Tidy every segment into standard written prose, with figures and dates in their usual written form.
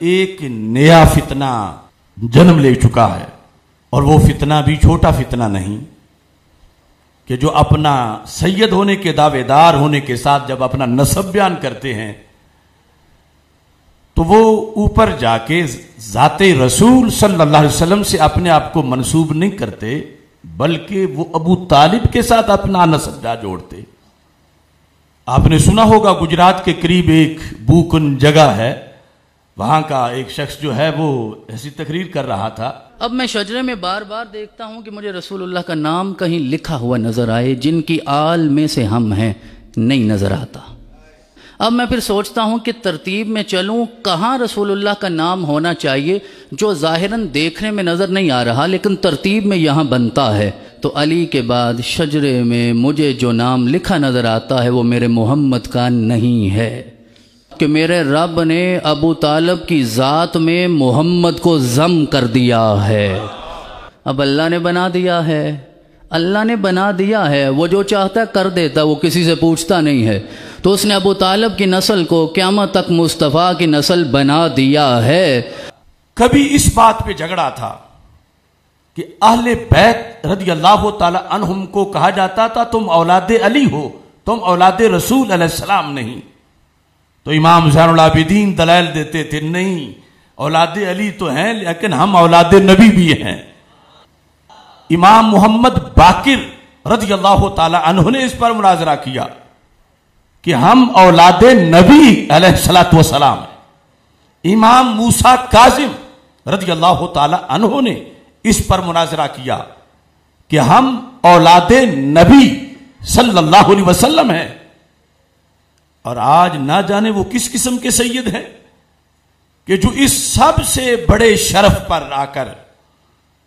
ایک نیا فتنہ جنم لے چکا ہے، اور وہ فتنہ بھی چھوٹا فتنہ نہیں کہ جو اپنا سید ہونے کے دعوے دار ہونے کے ساتھ جب اپنا نسب بیان کرتے ہیں تو وہ اوپر جا کے ذات رسول صلی اللہ علیہ وسلم سے اپنے آپ کو منسوب نہیں کرتے، بلکہ وہ ابو طالب کے ساتھ اپنا نسب جا جوڑتے۔ آپ نے سنا ہوگا گجرات کے قریب ایک بوکن جگہ ہے، وہاں کا ایک شخص جو ہے وہ ایسی تقریر کر رہا تھا۔ اب میں شجرے میں بار بار دیکھتا ہوں کہ مجھے رسول اللہ کا نام کہیں لکھا ہوا نظر آئے، جن کی آل میں سے ہم ہیں نہیں نظر آتا۔ اب میں پھر سوچتا ہوں کہ ترتیب میں چلوں، کہاں رسول اللہ کا نام ہونا چاہیے جو ظاہراً دیکھنے میں نظر نہیں آ رہا لیکن ترتیب میں یہاں بنتا ہے۔ تو علی کے بعد شجرے میں مجھے جو نام لکھا نظر آتا ہے وہ میرے محمد کا نہیں ہے، کہ میرے رب نے ابو طالب کی ذات میں محمد کو ضم کر دیا ہے۔ اب اللہ نے بنا دیا ہے، اللہ نے بنا دیا ہے، وہ جو چاہتا ہے کر دیتا، وہ کسی سے پوچھتا نہیں ہے۔ تو اس نے ابو طالب کی نسل کو قیامت تک مصطفیٰ کی نسل بنا دیا ہے۔ کبھی اس بات پہ جھگڑا تھا کہ اہل بیت رضی اللہ تعالی عنہم کو کہا جاتا تھا تم اولاد علی ہو، تم اولاد رسول علیہ السلام نہیں۔ تو امام زین العابدین دلائل دیتے تھے، نہیں، اولاد علی تو ہیں لیکن ہم اولاد نبی بھی ہیں۔ امام محمد باقر رضی اللہ تعالی عنہ نے اس پر مناظرہ کیا کہ ہم اولاد نبی علیہ السلام ہیں۔ امام موسیٰ کاظم رضی اللہ تعالی عنہ نے اس پر مناظرہ کیا کہ ہم اولاد نبی صلی اللہ علیہ وسلم ہیں۔ اور آج نہ جانے وہ کس قسم کے سید ہیں کہ جو اس سب سے بڑے شرف پر آ کر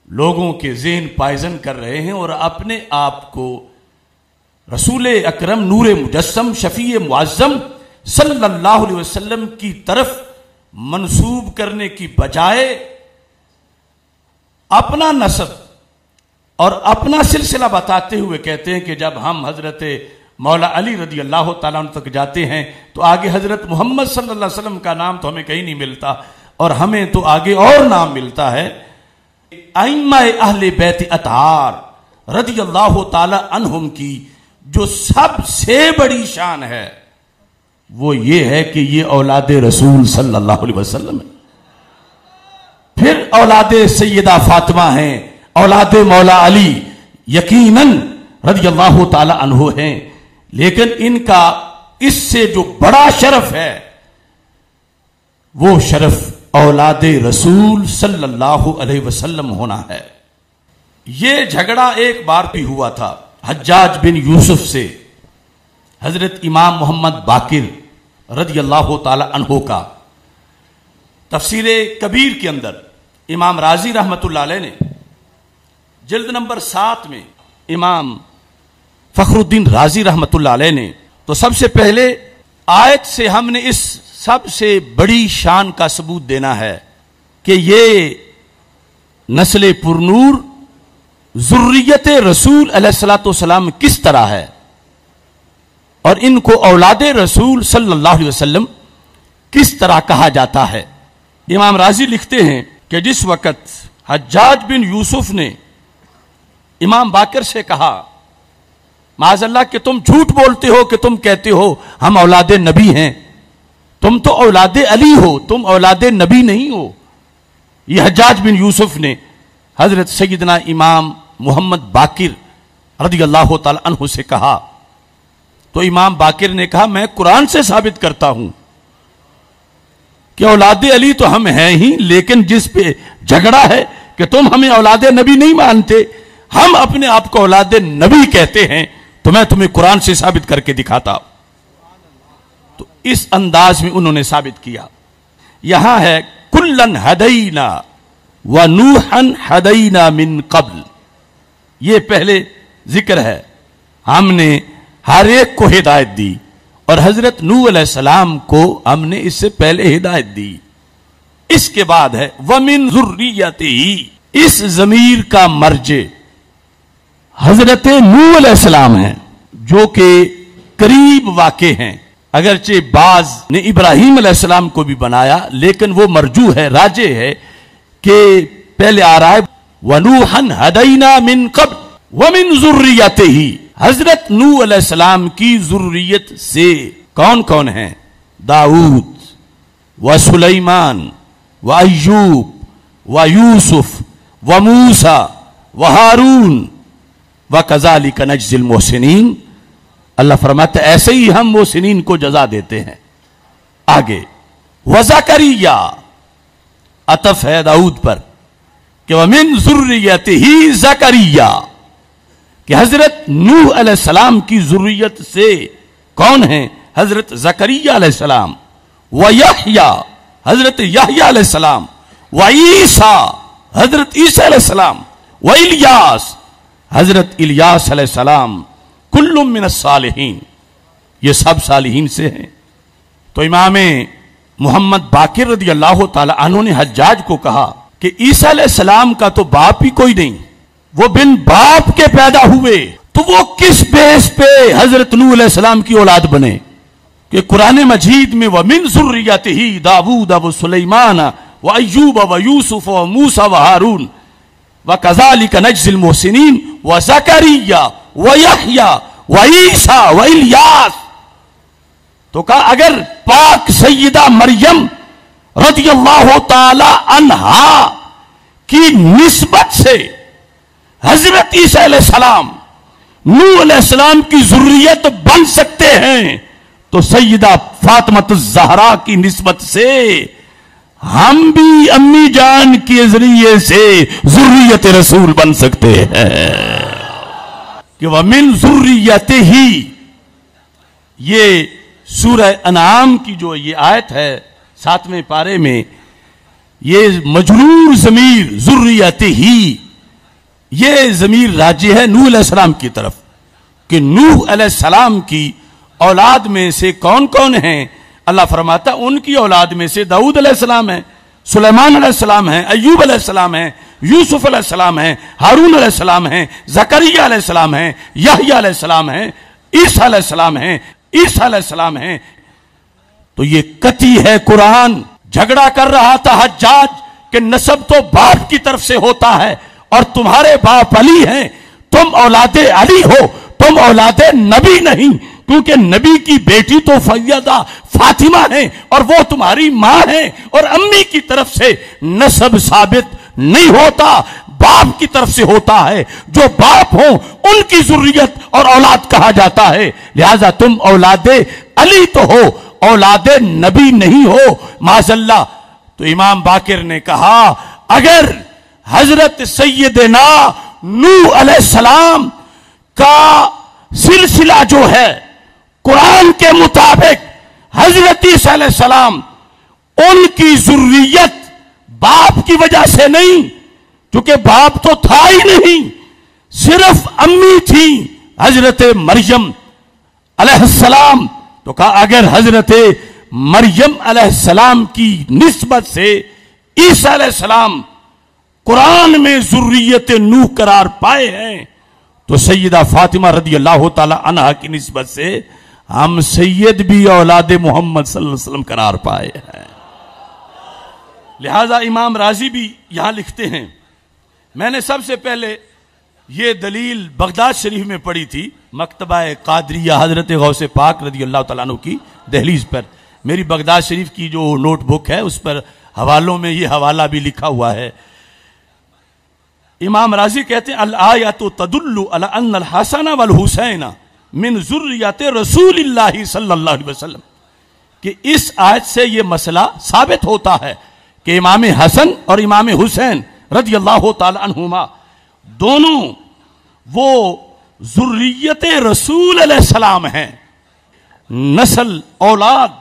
لوگوں کے ذہن پائزن کر رہے ہیں اور اپنے آپ کو رسول اکرم نور مجسم شفیع معظم صلی اللہ علیہ وسلم کی طرف منسوب کرنے کی بجائے اپنا نسب اور اپنا سلسلہ بتاتے ہوئے کہتے ہیں کہ جب ہم حضرت مولا علی رضی اللہ تعالیٰ عنہ تک جاتے ہیں تو آگے حضرت محمد صلی اللہ علیہ وسلم کا نام تو ہمیں کہیں نہیں ملتا، اور ہمیں تو آگے اور نام ملتا ہے۔ ائمہ اہل بیت اطہار رضی اللہ تعالیٰ عنہم کی جو سب سے بڑی شان ہے وہ یہ ہے کہ یہ اولاد رسول صلی اللہ علیہ وسلم ہے۔ پھر اولاد سیدہ فاطمہ ہیں، اولاد مولا علی یقیناً رضی اللہ تعالیٰ عنہ ہیں، لیکن ان کا اس سے جو بڑا شرف ہے وہ شرف اولاد رسول صلی اللہ علیہ وسلم ہونا ہے۔ یہ جھگڑا ایک بار بھی ہوا تھا حجاج بن یوسف سے حضرت امام محمد باقر رضی اللہ تعالی عنہ کا۔ تفسیر کبیر کے اندر امام رازی رحمت اللہ علیہ نے جلد نمبر 7 میں امام فخر الدین رازی رحمت اللہ علیہ نے تو سب سے پہلے آیت سے ہم نے اس سب سے بڑی شان کا ثبوت دینا ہے کہ یہ نسل پرنور ذریت رسول علیہ السلام کس طرح ہے، اور ان کو اولاد رسول صلی اللہ علیہ وسلم کس طرح کہا جاتا ہے۔ امام رازی لکھتے ہیں کہ جس وقت حجاج بن یوسف نے امام باقر سے کہا معاذ اللہ کہ تم جھوٹ بولتے ہو کہ تم کہتے ہو ہم اولاد نبی ہیں، تم تو اولاد علی ہو، تم اولاد نبی نہیں ہو، یہ حجاج بن یوسف نے حضرت سیدنا امام محمد باقر رضی اللہ تعالی عنہ سے کہا، تو امام باقر نے کہا میں قرآن سے ثابت کرتا ہوں کہ اولاد علی تو ہم ہیں ہی، لیکن جس پہ جھگڑا ہے کہ تم ہمیں اولاد نبی نہیں مانتے، ہم اپنے آپ کو اولاد نبی کہتے ہیں، تو میں تمہیں قرآن سے ثابت کر کے دکھاتا۔ تو اس انداز میں انہوں نے ثابت کیا۔ یہاں ہے کلن ہدینا ونوحا ہدینا من قبل، یہ پہلے ذکر ہے، ہم نے ہر ایک کو ہدایت دی، اور حضرت نوح علیہ السلام کو ہم نے اس سے پہلے ہدایت دی۔ اس کے بعد ہے وَمِن ذُرِّيَّتِهِ، اس ضمیر کا مرجع حضرت نوح علیہ السلام ہیں جو کہ قریب واقع ہیں، اگرچہ بعض نے ابراہیم علیہ السلام کو بھی بنایا، لیکن وہ مرجو ہے، راجع ہے کہ پہلے آ رہا ہے وَنُوحًا هَدَيْنَا مِن قَبْلُ وَمِن ذُرِّيَّتِهِ، حضرت نوح علیہ السلام کی ذریت سے کون کون ہیں؟ داؤد و سلیمان و ایوب و یوسف و موسیٰ و ہارون و کذالک نجزی المحسنین۔ اللہ فرماتا ہے ایسے ہی ہم محسنین کو جزا دیتے ہیں۔ آگے وزکریا، عطف ہے داؤد پر کہ ومن ذریتہ زکریا، کہ حضرت نوح علیہ السلام کی ذریت سے کون ہیں؟ حضرت زکریا علیہ السلام، ویحییٰ، حضرت یحییٰ علیہ السلام، وعیسیٰ، حضرت عیسیٰ علیہ السلام، والیاس، حضرت الیاس علیہ السلام، کل من الصالحین، یہ سب صالحین سے ہیں۔ تو امام محمد باقر رضی اللہ تعالی عنہ نے حجاج کو کہا کہ عیسیٰ علیہ السلام کا تو باپ ہی کوئی نہیں، وہ بن باپ کے پیدا ہوئے، تو وہ کس بیس پہ حضرت نوح علیہ السلام کی اولاد بنے؟ کہ قرآن مجید میں وَمِن ذُرِّيَّتِهِ داؤد وسلیمان وایوب ویوسف وموسیٰ وہارون وَكَذَلِكَ نَجْزِي الْمُحْسِنِينَ وَزَكَرِيَّا وَيَحْيَا وَعِيسَىٰ وَإِلْيَاسَ۔ تو کہا اگر پاک سیدہ مریم رضی اللہ تعالی عنہا کی نسبت سے حضرت عیسیٰ علیہ السلام نوح علیہ السلام کی ذریت بن سکتے ہیں، تو سیدہ فاطمہ الزہرا کی نسبت سے ہم بھی امی جان کے ذریعے سے ذریت رسول بن سکتے ہیں۔ کہ وَمِن ذُرِّيَّتِهِ، یہ سورہ انعام کی جو یہ آیت ہے 7ویں پارے میں، یہ مجرور ضمیر ذُرِّيَّتِهِ، یہ ضمیر راجع ہے نوح علیہ السلام کی طرف، کہ نوح علیہ السلام کی اولاد میں سے کون کون ہیں؟ اللہ فرماتا ان کی اولاد میں سے داؤد علیہ السلام ہے، سلیمان علیہ السلام ہے، ایوب علیہ السلام ہے، یوسف علیہ السلام ہے، ہارون علیہ السلام ہے، زکریا علیہ السلام ہے، یحییٰ علیہ السلام ہے، عیسیٰ علیہ السلام ہے، عیسیٰ علیہ السلام ہے۔ تو یہ قطعی ہے، قرآن جھگڑا کر رہا تھا حجاج کہ نسب تو باپ کی طرف سے ہوتا ہے، اور تمہارے باپ علی ہیں، تم اولاد علی ہو، تم اولاد نبی نہیں، کیونکہ نبی کی بیٹی تو سیدہ فاطمہ ہیں اور وہ تمہاری ماں ہیں، اور امی کی طرف سے نسب ثابت نہیں ہوتا، باپ کی طرف سے ہوتا ہے، جو باپ ہوں ان کی ذریت اور اولاد کہا جاتا ہے۔ لہذا تم اولاد علی تو ہو، اولاد نبی نہیں ہو، معاذ اللہ۔ تو امام باقر نے کہا اگر حضرت سیدنا نوح علیہ السلام کا سلسلہ جو ہے قرآن کے مطابق حضرت عیسیٰ علیہ السلام ان کی ذریت باپ کی وجہ سے نہیں، کیونکہ باپ تو تھا ہی نہیں، صرف امی تھی حضرت مریم علیہ السلام۔ تو کہا اگر حضرت مریم علیہ السلام کی نسبت سے عیسیٰ علیہ السلام قرآن میں ذریت نوح قرار پائے ہیں، تو سیدہ فاطمہ رضی اللہ تعالی عنہا کی نسبت سے ہم سید بھی اولاد محمد صلی اللہ علیہ وسلم قرار پائے ہیں۔ لہذا امام راضی بھی یہاں لکھتے ہیں، میں نے سب سے پہلے یہ دلیل بغداد شریف میں پڑھی تھی، مکتبہ قادریہ حضرت غوث پاک رضی اللہ تعالیٰ عنہ کی دہلیز پر۔ میری بغداد شریف کی جو نوٹ بک ہے اس پر حوالوں میں یہ حوالہ بھی لکھا ہوا ہے۔ امام راضی کہتے ہیں الآیۃ تدل علی ان الحسن والحسین من ذریت رسول اللہ صلی اللہ علیہ وسلم، کہ اس آیت سے یہ مسئلہ ثابت ہوتا ہے کہ امام حسن اور امام حسین رضی اللہ تعالی عنہما دونوں وہ ذریت رسول علیہ السلام ہیں، نسل اولاد،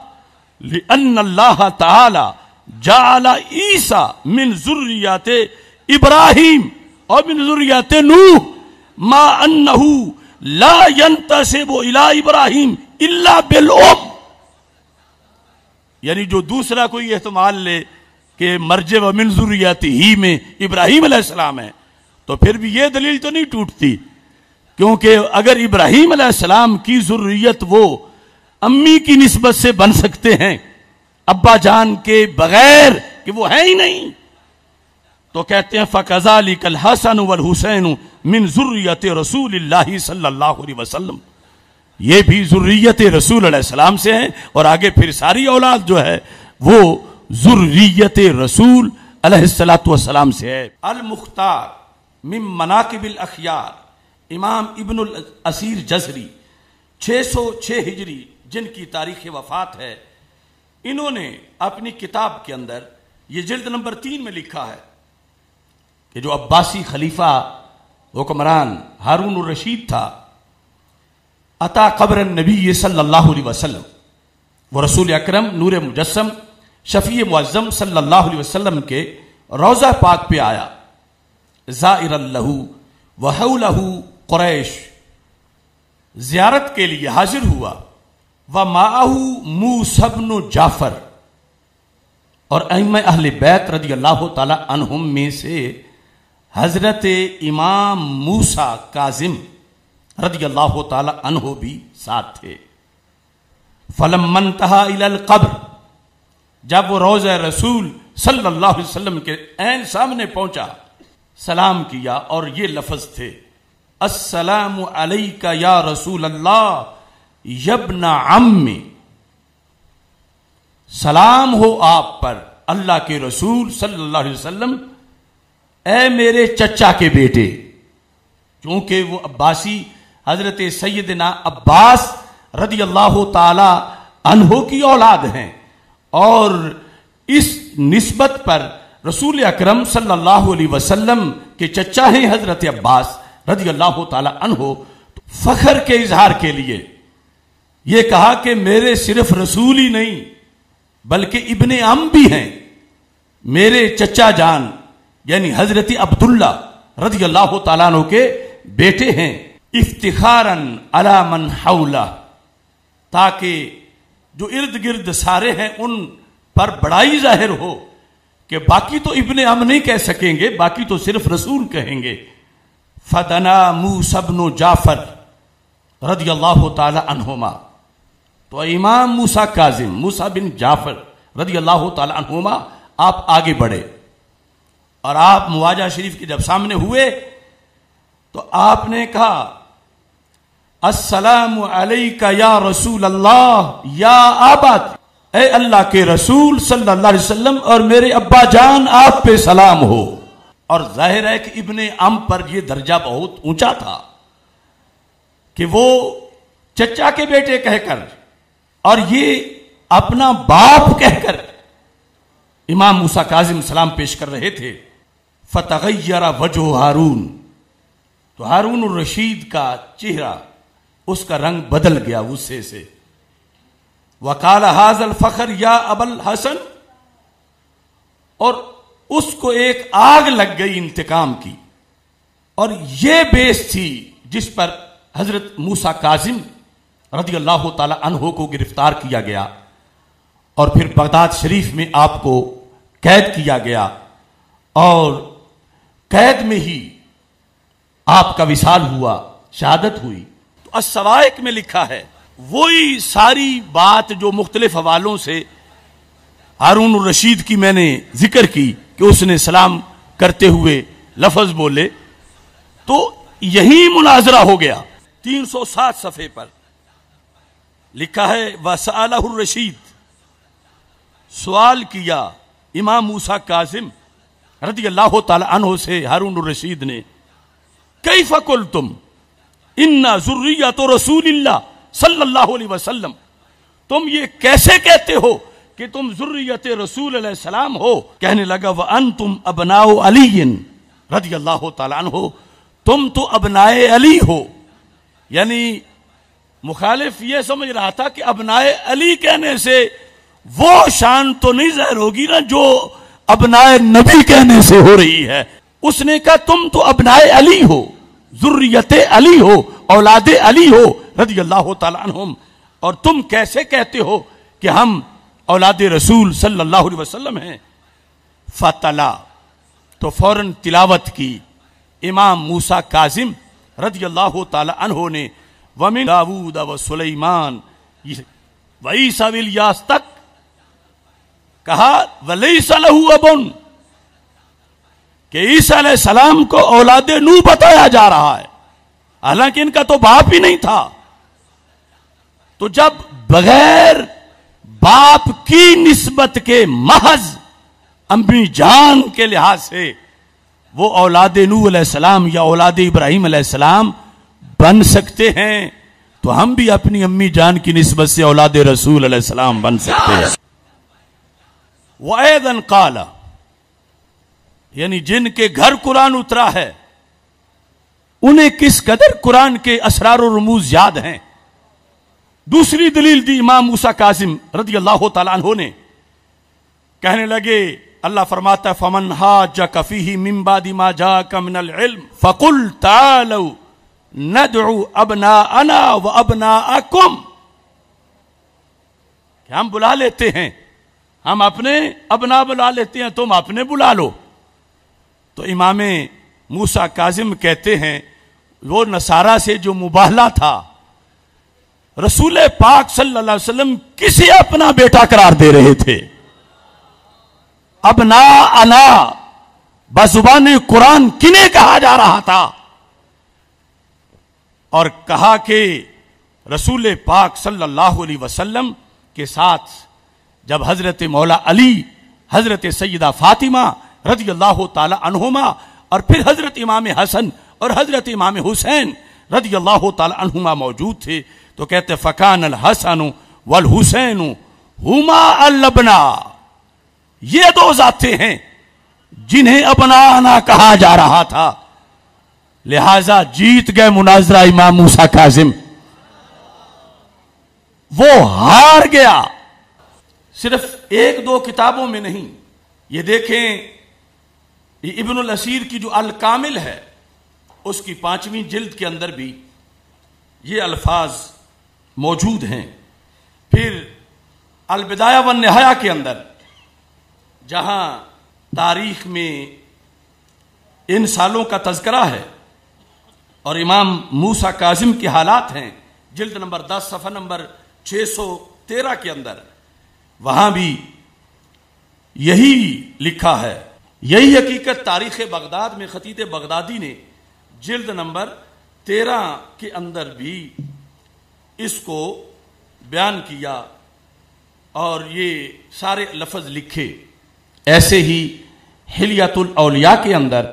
لأن اللہ تعالی جعل عیسیٰ من ذریت ابراہیم اور من ذریت نوح ما انہ لا ينتسب الى ابراہیم الا بالام، یعنی جو دوسرا کوئی احتمال لے کہ مرجع و من ذریت ہی میں ابراہیم علیہ السلام ہے، تو پھر بھی یہ دلیل تو نہیں ٹوٹتی، کیونکہ اگر ابراہیم علیہ السلام کی ذریت وہ امی کی نسبت سے بن سکتے ہیں ابا جان کے بغیر کہ وہ ہیں ہی نہیں؟ تو کہتے ہیں فَكَذَلِكَ الْحَسَنُ وَالْحُسَيْنُ مِنْ ذُرِّيَّةِ رسول اللہ صلی اللہ علیہ وسلم، یہ بھی ذریت رسول علیہ السلام سے ہیں، اور آگے پھر ساری اولاد جو ہے وہ ذریت رسول علیہ السلام سے ہے۔ المختار من مناقب الاخیار، امام ابن الاسیر جزری 606 ہجری جن کی تاریخ وفات ہے، انہوں نے اپنی کتاب کے اندر یہ جلد نمبر 3 میں لکھا ہے کہ جو عباسی خلیفہ حکمران ہارون الرشید تھا، عطا قبر النبی صلی اللہ علیہ وسلم، وہ رسول اکرم نور مجسم شفیع معظم صلی اللہ علیہ وسلم کے روضہ پاک پہ آیا، زائر لہ وحولہ قریش، زیارت کے لیے حاضر ہوا، ومعہ موسیٰ بن جعفر، اور ائمہ اہل بیت رضی اللہ تعالی عنہم میں سے حضرت امام موسیٰ کاظم رضی اللہ تعالی عنہ بھی ساتھ تھے۔ فلما انتہا الی القبر، جب وہ روضہ رسول صلی اللہ علیہ وسلم کے عین سامنے پہنچا، سلام کیا، اور یہ لفظ تھے السلام علیک یا رسول اللہ یبن عمی، سلام ہو آپ پر اللہ کے رسول صلی اللہ علیہ وسلم، اے میرے چچا کے بیٹے، چونکہ وہ عباسی حضرت سیدنا عباس رضی اللہ تعالی عنہ کی اولاد ہیں، اور اس نسبت پر رسول اکرم صلی اللہ علیہ وسلم کے چچا ہیں حضرت عباس رضی اللہ تعالی عنہ، فخر کے اظہار کے لیے یہ کہا کہ میرے صرف رسول ہی نہیں بلکہ ابن عم بھی ہیں، میرے چچا جان یعنی حضرت عبداللہ رضی اللہ تعالیٰ عنہ کے بیٹے ہیں، افتخاراً علی من حولہ، تاکہ جو ارد گرد سارے ہیں ان پر بڑائی ظاہر ہو کہ باقی تو ابن عم نہیں کہہ سکیں گے، باقی تو صرف رسول کہیں گے۔ فدنا موسیٰ بن جعفر رضی اللہ تعالی عنہما، تو امام موسیٰ کاظم موسیٰ بن جعفر رضی اللہ تعالی عنہما آپ آگے بڑھے، اور آپ مواجہ شریف کے جب سامنے ہوئے تو آپ نے کہا السلام علیک یا رسول اللہ یا آباد، اے اللہ کے رسول صلی اللہ علیہ وسلم اور میرے ابا جان آپ پہ سلام ہو۔ اور ظاہر ہے کہ ابن عم پر یہ درجہ بہت اونچا تھا کہ وہ چچا کے بیٹے کہہ کر اور یہ اپنا باپ کہہ کر امام موسیٰ کاظم سلام پیش کر رہے تھے۔ فتغیر وجہ ہارون، تو ہارون الرشید کا چہرہ اس کا رنگ بدل گیا غصے سے۔ وقال ھذا الفخر یا ابا الحسن، اور اس کو ایک آگ لگ گئی انتقام کی، اور یہ بیس تھی جس پر حضرت موسیٰ کاظم رضی اللہ تعالی عنہ کو گرفتار کیا گیا، اور پھر بغداد شریف میں آپ کو قید کیا گیا، اور قید میں ہی آپ کا وصال ہوا، شہادت ہوئی۔ تو السوائق میں لکھا ہے وہی ساری بات جو مختلف حوالوں سے ہارون الرشید کی میں نے ذکر کی کہ اس نے سلام کرتے ہوئے لفظ بولے، تو یہی مناظرہ ہو گیا۔ 307 صفحے پر لکھا ہے وَسَأَلَهُ الرشید، سوال کیا امام موسیٰ کاظم رضی اللہ تعالی عنہ سے ہارون الرشید نے، کیف قلتم انا ذریۃ رسول اللہ صلی اللہ علیہ وسلم، تم یہ کیسے کہتے ہو کہ تم ذریت رسول علیہ السلام ہو؟ کہنے لگا وانتم ابناء علی رضی اللہ تعالی عنہ، تم تو ابناء علی ہو، یعنی مخالف یہ سمجھ رہا تھا کہ ابناء علی کہنے سے وہ شان تو نہیں ظاہر ہوگی نا جو ابناء نبی کہنے سے ہو رہی ہے۔ اس نے کہا تم تو ابناء علی ہو، ذریت علی ہو، اولاد علی ہو رضی اللہ تعالی عنہم، اور تم کیسے کہتے ہو کہ ہم اولاد رسول صلی اللہ علیہ وسلم ہیں؟ فتلا، تو فوراً تلاوت کی امام موسیٰ کاظم رضی اللہ تعالی عنہ نے ومن داود و سلیمان، وعیسیٰ والیاس تک کہا ولیس لہ ابن، کہ عیسیٰ علیہ السلام کو اولاد نوح بتایا جا رہا ہے، حالانکہ ان کا تو باپ ہی نہیں تھا۔ تو جب بغیر باپ کی نسبت کے محض امی جان کے لحاظ سے وہ اولاد نوح علیہ السلام یا اولاد ابراہیم علیہ السلام بن سکتے ہیں، تو ہم بھی اپنی امی جان کی نسبت سے اولاد رسول علیہ السلام بن سکتے ہیں۔ وَأَيْضًا قَالَ، یعنی جن کے گھر قرآن اترا ہے انہیں کس قدر قرآن کے اسرار و رموز یاد ہیں۔ دوسری دلیل دی امام موسیٰ کاظم رضی اللہ تعالیٰ عنہ نے، کہنے لگے اللہ فرماتا ہے فَمَنْ حَاجَّكَ فِيهِ مِن بَعْدِ مَا جَاءَكَ مِنَ الْعِلْمِ فَقُلْ تَعَالَوْا نَدْعُ أَبْنَاءَنَا وَأَبْنَاءَكُمْ، کہ ہم بلا لیتے ہیں، ہم اپنے ابنا بلا لیتے ہیں، تم اپنے بلا لو۔ تو امام موسیٰ کاظم کہتے ہیں وہ نصارہ سے جو مباہلہ تھا، رسول پاک صلی اللہ علیہ وسلم کسے اپنا بیٹا قرار دے رہے تھے؟ ابنا انا بزبان قرآن کنہیں کہا جا رہا تھا؟ اور کہا کہ رسول پاک صلی اللہ علیہ وسلم کے ساتھ جب حضرت مولا علی، حضرت سیدہ فاطمہ رضی اللہ تعالی عنہما، اور پھر حضرت امام حسن اور حضرت امام حسین رضی اللہ تعالی عنہما موجود تھے، تو کہتے فکان الحسن والحسین ہما الابنا، یہ دو ذاتیں ہیں جنہیں ابنانا کہا جا رہا تھا، لہذا جیت گئے مناظرہ امام موسیٰ کاظم، وہ ہار گیا۔ صرف ایک دو کتابوں میں نہیں، یہ دیکھیں ابن الاسیر کی جو الکامل ہے اس کی 5ویں جلد کے اندر بھی یہ الفاظ موجود ہیں۔ پھر البدایہ والنہایہ کے اندر جہاں تاریخ میں ان سالوں کا تذکرہ ہے اور امام موسیٰ کاظم کے حالات ہیں، جلد نمبر 10 صفحہ نمبر 613 کے اندر، وہاں بھی یہی لکھا ہے۔ یہی حقیقت تاریخ بغداد میں خطیب بغدادی نے جلد نمبر 13 کے اندر بھی اس کو بیان کیا اور یہ سارے لفظ لکھے۔ ایسے ہی حلیۃ الاولیاء کے اندر